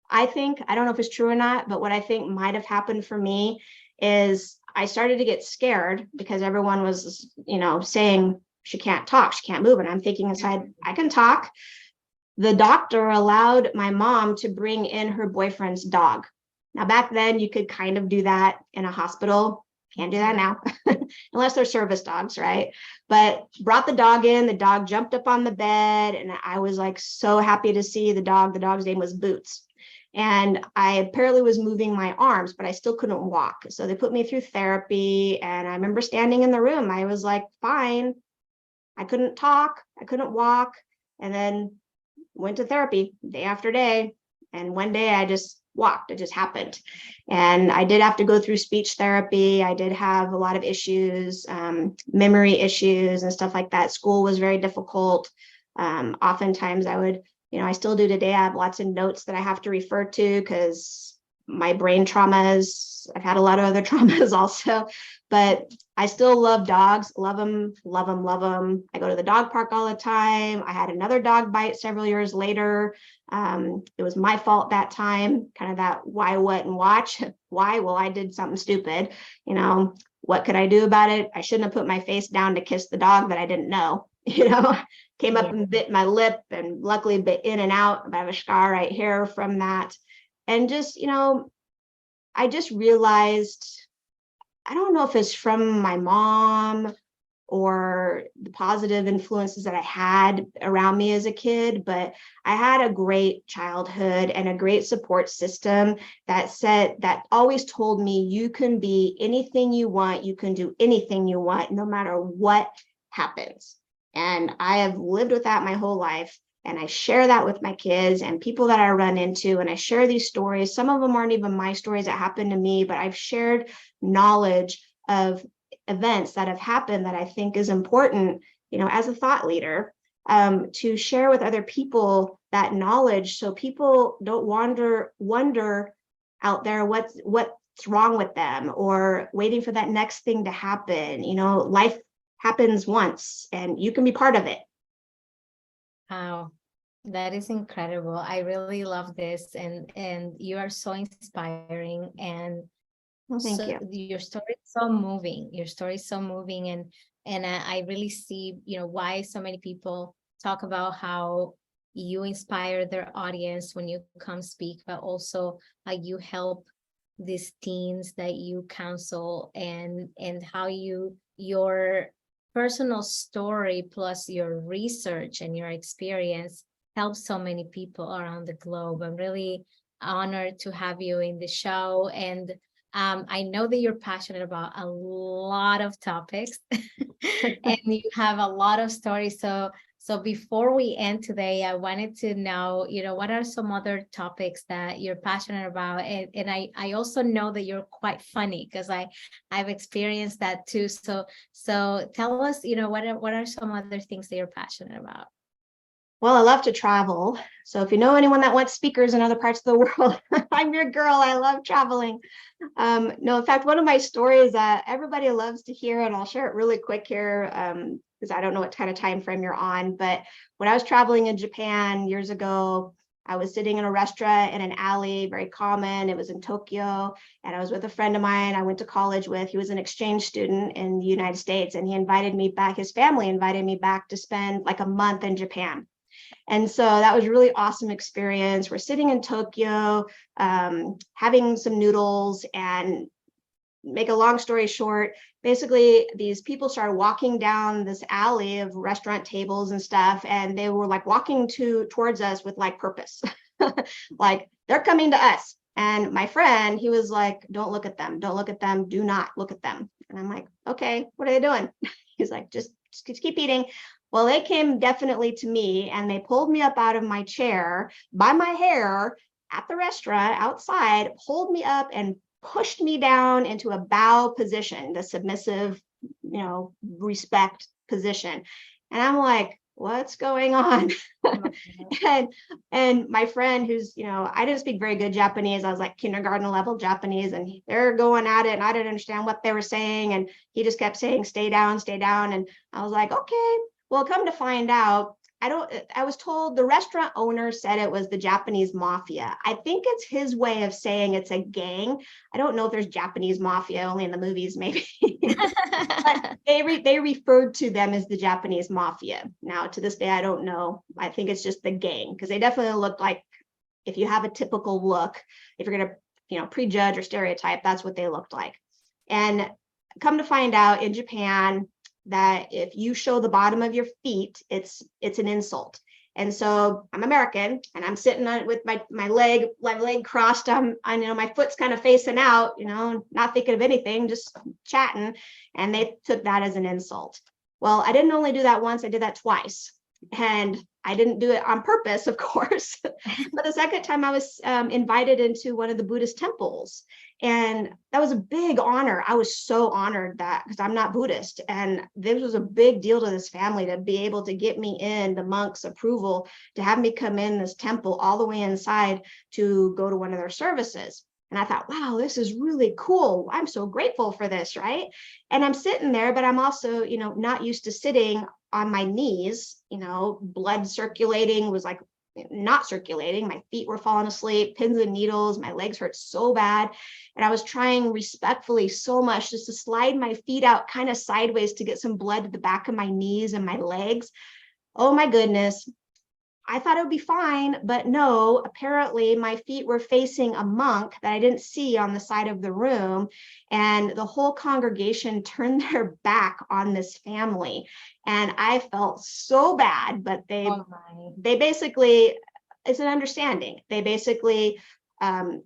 I don't know if it's true or not, but what I think might have happened for me is I started to get scared because everyone was, saying she can't talk, she can't move. And I'm thinking inside, I can talk. The doctor allowed my mom to bring in her boyfriend's dog. Now, back then, you could kind of do that in a hospital. Can't do that now, unless they're service dogs, right? But brought the dog in, the dog jumped up on the bed, and I was like so happy to see the dog. The dog's name was Boots. And I apparently was moving my arms, but I still couldn't walk. So they put me through therapy. And I remember standing in the room. I was like, fine. I couldn't talk. I couldn't walk. And then went to therapy day after day. And one day I just walked. It just happened. And I did have to go through speech therapy. I did have a lot of issues, memory issues and stuff like that. School was very difficult. Oftentimes I would, I still do today. I have lots of notes that I have to refer to because my brain traumas, I've had a lot of other traumas also, but I still love dogs, love them, love them, love them. I go to the dog park all the time. I had another dog bite several years later. It was my fault that time, kind of that why, what, and watch. Why? Well, I did something stupid. What could I do about it? I shouldn't have put my face down to kiss the dog that I didn't know, came up and bit my lip and luckily bit in and out. I have a scar right here from that. And just, I just realized, I don't know if it's from my mom or the positive influences that I had around me as a kid, but I had a great childhood and a great support system that always told me you can be anything you want, you can do anything you want, no matter what happens. And I have lived with that my whole life. And I share that with my kids and people that I run into, and I share these stories. Some of them aren't even my stories that happened to me, but I've shared knowledge of events that have happened that I think is important, as a thought leader, to share with other people that knowledge so people don't wonder out there what's wrong with them or waiting for that next thing to happen. Life happens once and you can be part of it. Wow, that is incredible. I really love this, and you are so inspiring, and well, thank you. Your story is so moving. Your story is so moving, and I really see, why so many people talk about how you inspire their audience when you come speak, but also how you help these teens that you counsel, and how your personal story plus your research and your experience helps so many people around the globe. I'm really honored to have you in the show, and I know that you're passionate about a lot of topics and you have a lot of stories. So before we end today, I wanted to know, what are some other topics that you're passionate about? And I also know that you're quite funny, because I've experienced that too. So tell us, what are some other things that you're passionate about? Well, I love to travel. So if you know anyone that wants speakers in other parts of the world, I'm your girl. I love traveling. No, in fact, one of my stories that everybody loves to hear, and I'll share it really quick here, because I don't know what kind of time frame you're on, but when I was traveling in Japan years ago, I was sitting in a restaurant in an alley, very common. It was in Tokyo, and I was with a friend of mine I went to college with. He was an exchange student in the United States, and he invited me back. His family invited me back to spend like a month in Japan. And so that was a really awesome experience. We're sitting in Tokyo, having some noodles, and make a long story short, basically these people started walking down this alley of restaurant tables and stuff, and they were like walking towards us with like purpose, like they're coming to us. And my friend, he was like, don't look at them, don't look at them, do not look at them. And I'm like, okay, what are they doing? He's like, just keep eating. Well, they came definitely to me, and they pulled me up out of my chair by my hair at the restaurant outside, pulled me up and pushed me down into a bow position, the submissive, respect position. And I'm like, what's going on? and my friend, who's, I didn't speak very good Japanese. I was like kindergarten level Japanese, and they're going at it, and I didn't understand what they were saying. And he just kept saying, stay down, stay down. And I was like, okay. Well, come to find out, I was told the restaurant owner said it was the Japanese mafia. I think it's his way of saying it's a gang. I don't know if there's Japanese mafia, only in the movies, maybe. But they referred to them as the Japanese mafia. Now, to this day, I don't know. I think it's just the gang, because they definitely look like, if you have a typical look, if you're going to, prejudge or stereotype, that's what they looked like. And come to find out in Japan that if you show the bottom of your feet, it's an insult. And so I'm American and I'm sitting on with my leg crossed. My foot's kind of facing out, not thinking of anything, just chatting. And they took that as an insult. Well, I didn't only do that once, I did that twice. And I didn't do it on purpose, of course. But the second time I was invited into one of the Buddhist temples. And that was a big honor. I was so honored that, because I'm not Buddhist. And this was a big deal to this family to be able to get me in, the monks' approval, to have me come in this temple all the way inside to go to one of their services. And I thought, wow, this is really cool. I'm so grateful for this, right? And I'm sitting there, but I'm also, not used to sitting on my knees, blood circulating was like not circulating. My feet were falling asleep, pins and needles. My legs hurt so bad. And I was trying respectfully so much just to slide my feet out kind of sideways to get some blood to the back of my knees and my legs. Oh my goodness. I thought it would be fine, but no, apparently my feet were facing a monk that I didn't see on the side of the room. And the whole congregation turned their back on this family. And I felt so bad, but they basically, it's an understanding. They basically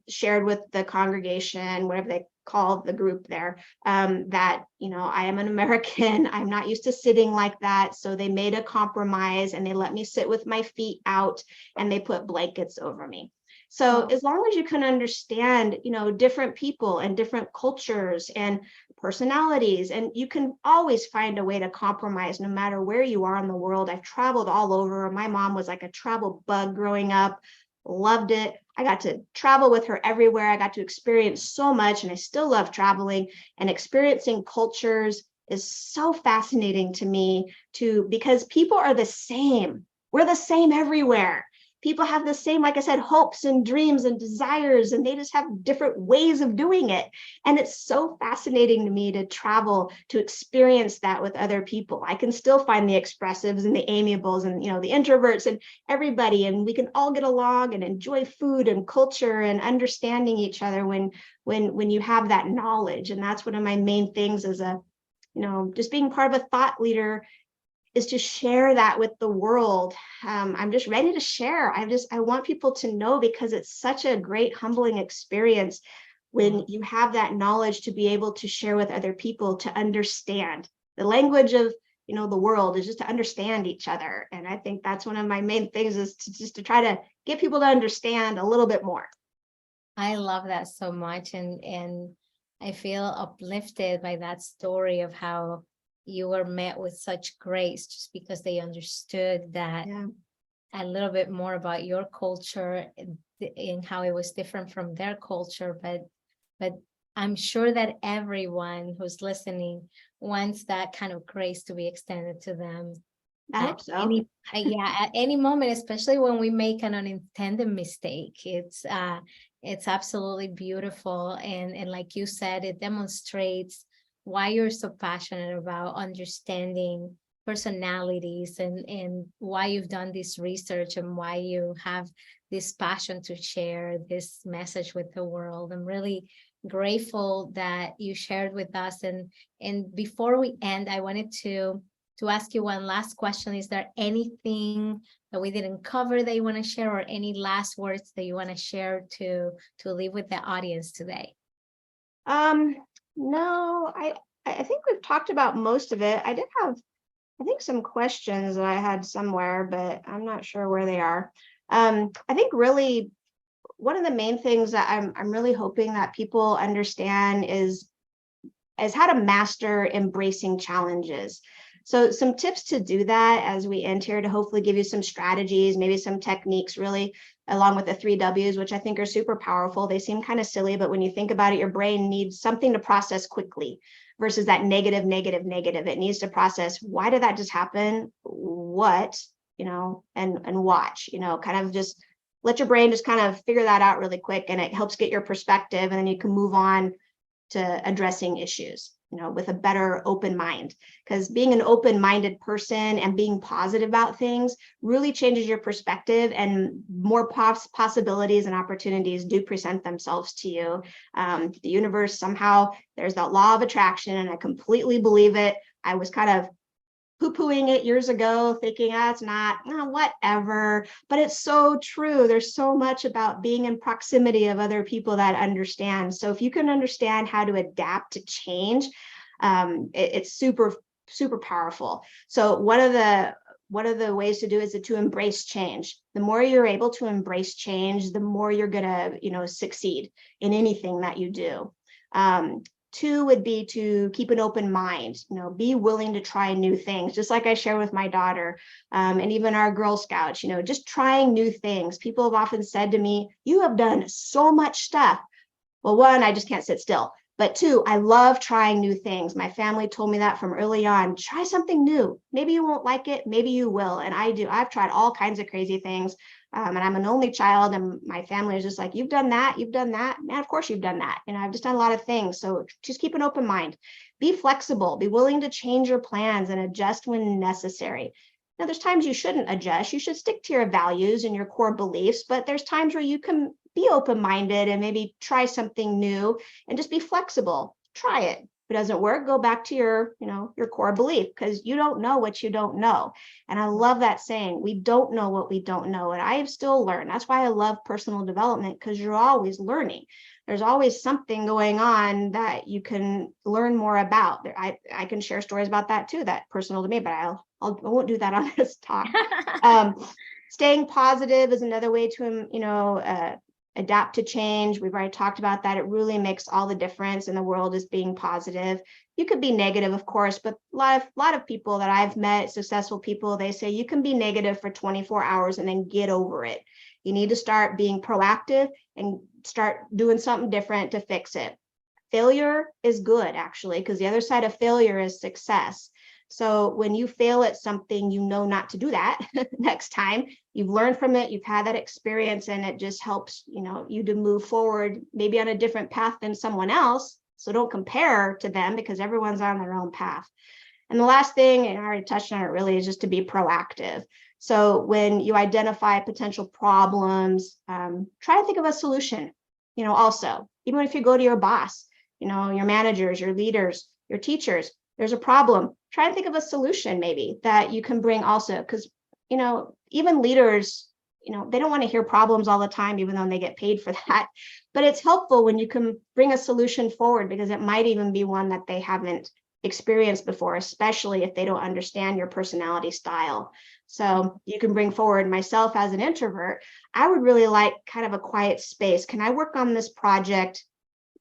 shared with the congregation, whatever they call the group there, that, I am an American. I'm not used to sitting like that. So they made a compromise and they let me sit with my feet out and they put blankets over me. So as long as you can understand, different people and different cultures and personalities, and you can always find a way to compromise no matter where you are in the world. I've traveled all over. My mom was like a travel bug growing up. Loved it. I got to travel with her everywhere. I got to experience so much, and I still love traveling, and experiencing cultures is so fascinating to me too, because people are the same. We're the same everywhere. People have the same, like I said, hopes and dreams and desires, and they just have different ways of doing it. And it's so fascinating to me to travel, to experience that with other people. I can still find the expressives and the amiables and, the introverts and everybody, and we can all get along and enjoy food and culture and understanding each other when you have that knowledge. And that's one of my main things as just being part of a thought leader, is to share that with the world. I'm just ready to share. I want people to know, because it's such a great, humbling experience when you have that knowledge to be able to share with other people, to understand. The language of, the world is just to understand each other. And I think that's one of my main things, is to try to get people to understand a little bit more. I love that so much. And I feel uplifted by that story of how you were met with such grace, just because they understood that a little bit more about your culture and how it was different from their culture. But I'm sure that everyone who's listening wants that kind of grace to be extended to them. I hope so. At any moment, especially when we make an unintended mistake. It's absolutely beautiful. And like you said, it demonstrates why you're so passionate about understanding personalities, and why you've done this research, and why you have this passion to share this message with the world. I'm really grateful that you shared with us. And before we end, I wanted to ask you one last question. Is there anything that we didn't cover that you want to share, or any last words that you want to share to leave with the audience today? No, I think we've talked about most of it. I did have, I think, some questions that I had somewhere, but I'm not sure where they are. I think really one of the main things that I'm really hoping that people understand is how to master embracing challenges. So some tips to do that as we end here, to hopefully give you some strategies, maybe some techniques, really, along with the 3 W's, which I think are super powerful. They seem kind of silly, but when you think about it, your brain needs something to process quickly versus that negative. It needs to process, why did that just happen? What, and watch, kind of just let your brain just kind of figure that out really quick, and it helps get your perspective, and then you can move on to addressing issues. with a better open mind, because being an open-minded person and being positive about things really changes your perspective, and more possibilities and opportunities do present themselves to you. The universe, somehow there's that law of attraction, and I completely believe it. I was kind of poo-pooing it years ago, thinking it's not, whatever, but it's so true. There's so much about being in proximity of other people that understand. So if you can understand how to adapt to change, it's super, super powerful. So one of the ways to do it is to embrace change. The more you're able to embrace change, the more you're gonna, succeed in anything that you do. 2 would be to keep an open mind, be willing to try new things, just like I share with my daughter, and even our Girl Scouts, just trying new things. People have often said to me, you have done so much stuff. Well, 1, I just can't sit still. But 2, I love trying new things. My family told me that from early on. Try something new. Maybe you won't like it, maybe you will. And I do. I've tried all kinds of crazy things. And I'm an only child, and my family is just like, you've done that, man, of course you've done that. I've just done a lot of things. So just keep an open mind, be flexible, be willing to change your plans and adjust when necessary. Now, there's times you shouldn't adjust. You should stick to your values and your core beliefs, but there's times where you can be open-minded and maybe try something new and just be flexible. Try it. If it doesn't work, go back to your core belief, because you don't know what you don't know. And I love that saying, we don't know what we don't know. And I have still learned. That's why I love personal development, because you're always learning. There's always something going on that you can learn more about. I can share stories about that too, that personal to me, but I won't do that on this talk. Staying positive is another way to, adapt to change. We've already talked about that. It really makes all the difference in the world, is being positive. You could be negative, of course, but a lot of people that I've met, successful people, they say you can be negative for 24 hours and then get over it. You need to start being proactive and start doing something different to fix it. Failure is good, actually, because the other side of failure is success. So when you fail at something, you know not to do that next time. You've learned from it, you've had that experience, and it just helps, you to move forward, maybe on a different path than someone else. So don't compare to them, because everyone's on their own path. And the last thing, and I already touched on it really, is just to be proactive. So when you identify potential problems, try to think of a solution, also, even if you go to your boss, your managers, your leaders, your teachers, there's a problem, try to think of a solution maybe that you can bring also, because, even leaders, they don't want to hear problems all the time, even though they get paid for that. But it's helpful when you can bring a solution forward, because it might even be one that they haven't experienced before, especially if they don't understand your personality style. So you can bring forward, myself as an introvert, I would really like kind of a quiet space. Can I work on this project,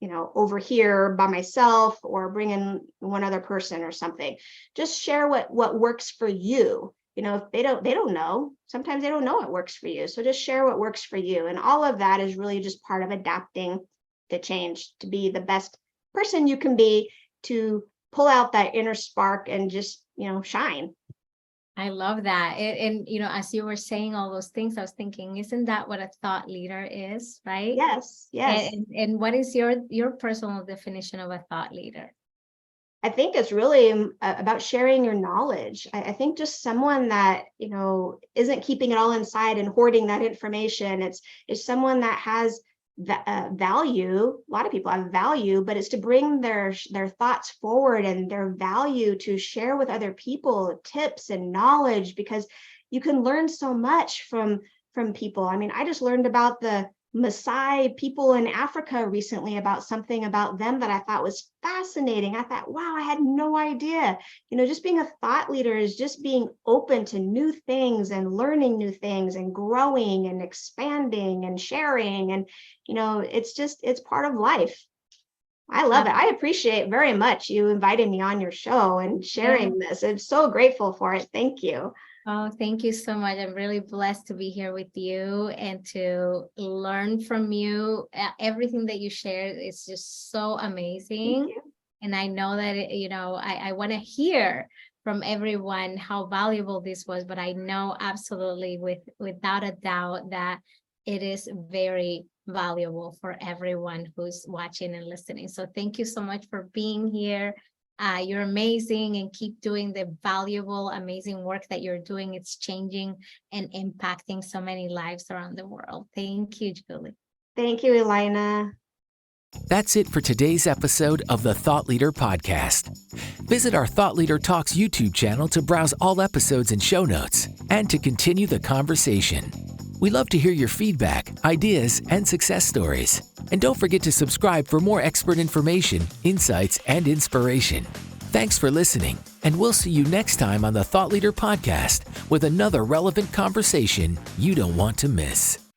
over here by myself, or bring in one other person or something? Just share what works for you. If they don't know, sometimes they don't know what works for you. So just share what works for you. And all of that is really just part of adapting to change, to be the best person you can be, to pull out that inner spark and just, shine. I love that. And as you were saying all those things, I was thinking, isn't that what a thought leader is, right? Yes. And what is your personal definition of a thought leader? I think it's really about sharing your knowledge. I think just someone that, isn't keeping it all inside and hoarding that information. It's someone that has value. A lot of people have value, but it's to bring their thoughts forward and their value to share with other people, tips and knowledge, because you can learn so much from people. I mean, I just learned about the Maasai people in Africa recently, about something about them that I thought was fascinating. I thought, wow, I had no idea. Just being a thought leader is just being open to new things and learning new things and growing and expanding and sharing. And, it's part of life. I love it. I appreciate very much you inviting me on your show and sharing this. I'm so grateful for it. Thank you. Oh, thank you so much. I'm really blessed to be here with you and to learn from you. Everything that you shared is just so amazing. And I know that, I want to hear from everyone how valuable this was, but I know absolutely without a doubt that it is very valuable for everyone who's watching and listening. So thank you so much for being here. You're amazing, and keep doing the valuable, amazing work that you're doing. It's changing and impacting so many lives around the world. Thank you, Julie. Thank you, Elena. That's it for today's episode of the Thought Leader Podcast. Visit our Thought Leader Talks YouTube channel to browse all episodes and show notes, and to continue the conversation. We love to hear your feedback, ideas, and success stories. And don't forget to subscribe for more expert information, insights, and inspiration. Thanks for listening, and we'll see you next time on the Thought Leader Podcast with another relevant conversation you don't want to miss.